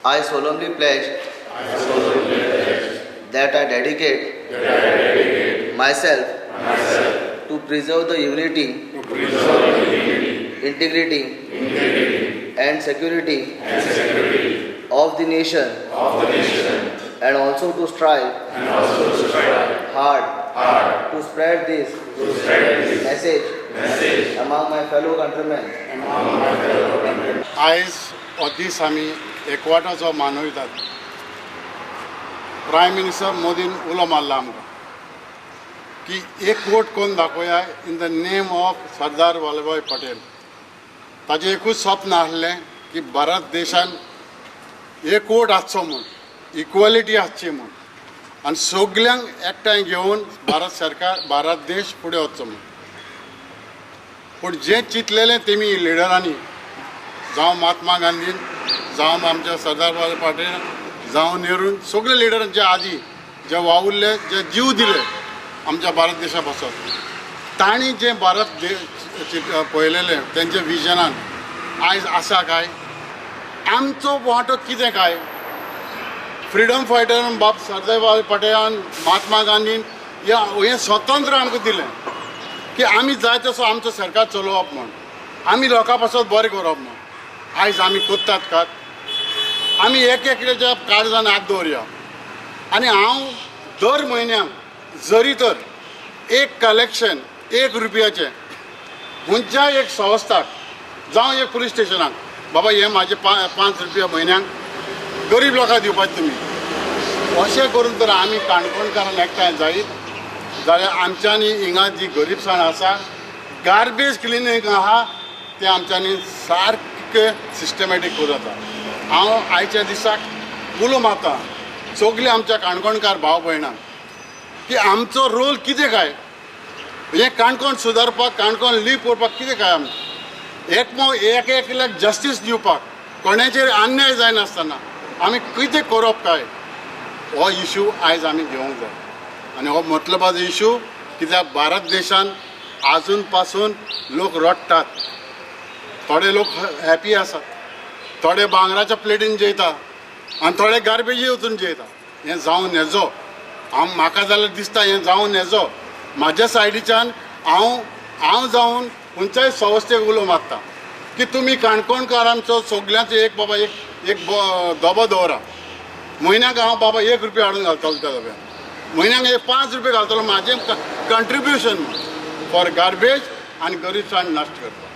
I solemnly pledge that I dedicate myself to preserve the unity, integrity, and security of the nation, and also to strive hard to spread this message among my fellow countrymen. आयज हो दीस आमी एकवटाचो मानयतात. Prime minister मोदीन उलो मारला आमकां की एकवट करून दाखोवया in the name of Sardar Vallabhbhai Patel. ताजें एकूच स्वप्न आसलें की भारत देशान एकवट आसचो म्हूण, इक्वलिटी आसची म्हूण, आनी सगल्यांक एकठांय घेवन भारत देश फुडें वचचो म्हूण. पूण जें चिंतलेलें तेमी लिडरांनी, जावं महात्मा गांधीन, जावं आमच्या सरदार वल्लभ पटेल, जावं नेरून, सगळे लिडरांच्या आदी जे वावुरले, जे जीव दिले आमच्या भारत देशा पासून, तांणी जे भारत पळयलेले तेंच्या विजनान आयज आसा काय, आमचो वांटो कितें काय. फ्रिडम फायटरान बाब सरदार वल्लभ पटेलान, महात्मा गांधीन हें स्वतंत्र आमकां दिलें की आमी जाय तसो आमचो सरकार चलोवप म्हूण, आमी लोकां पासून बरें करप म्हूण. आयज आमी कोत्तात का, आमी एक एकल्याच्या काळजान हात दवरया. आनी हांव दर म्हयन्याक जरी तर एक कलेक्शन 1 रुपयाचें खंयच्याय एक संस्थाक जावं एक पुलीस स्टेशनाक, बाबा हे म्हाजे 5 रुपया म्हयन्याक गरीब लोकांक दिवपाचे तुमी, अशें करून तर आमी काणकोणकारांक एकठांय जायत जाल्यार आमच्यांनी हिंगा जी गरीबसाण आसा, गार्बेज क्लिनींग आहा तें आमच्यांनी सारकें सिस्टमॅटीक करूं जाता. हांव आयच्या दिसाक उलो मारतां सगळे आमच्या काणकोणकार भाव भयणांक की आमचो रोल कितें काय, हें काणकोण सुदारपाक, काणकोण लीव करपाक कितें काय. आमी एक एकल्याक जस्टीस दिवपाक, कोणाचेर अन्याय जायनासतना आमी कितें करप काय, हो इशू आयज आमी घेवंक जाय. आनी हो मतलबाचो इशू, कित्याक भारत देशान आजून पासून लोक रडटात. थोडे लोक हॅपी आसात, थोडे भांगराच्या प्लेटीन जेयता आनी थोडे गार्बेजी वचून जेयता. हें जावन येजो, म्हाका जाल्यार दिसता हें जावन येजो. म्हाज्या सायडीच्यान हांव जावन खंयच्याय संस्थेक उलो मारता की तुमी काणकोणकारांचो सगल्यांचो एक बाबा एक दोबो दवरा. म्हयन्याक हांव बाबा 1 रुपया हाडून घालतलो त्या दोब्याक, म्हयन्याक 5 रुपया घालतलो म्हाजें कंट्रिब्युशन फॉर गार्बेज आनी गरीबसाण नश्ट करता.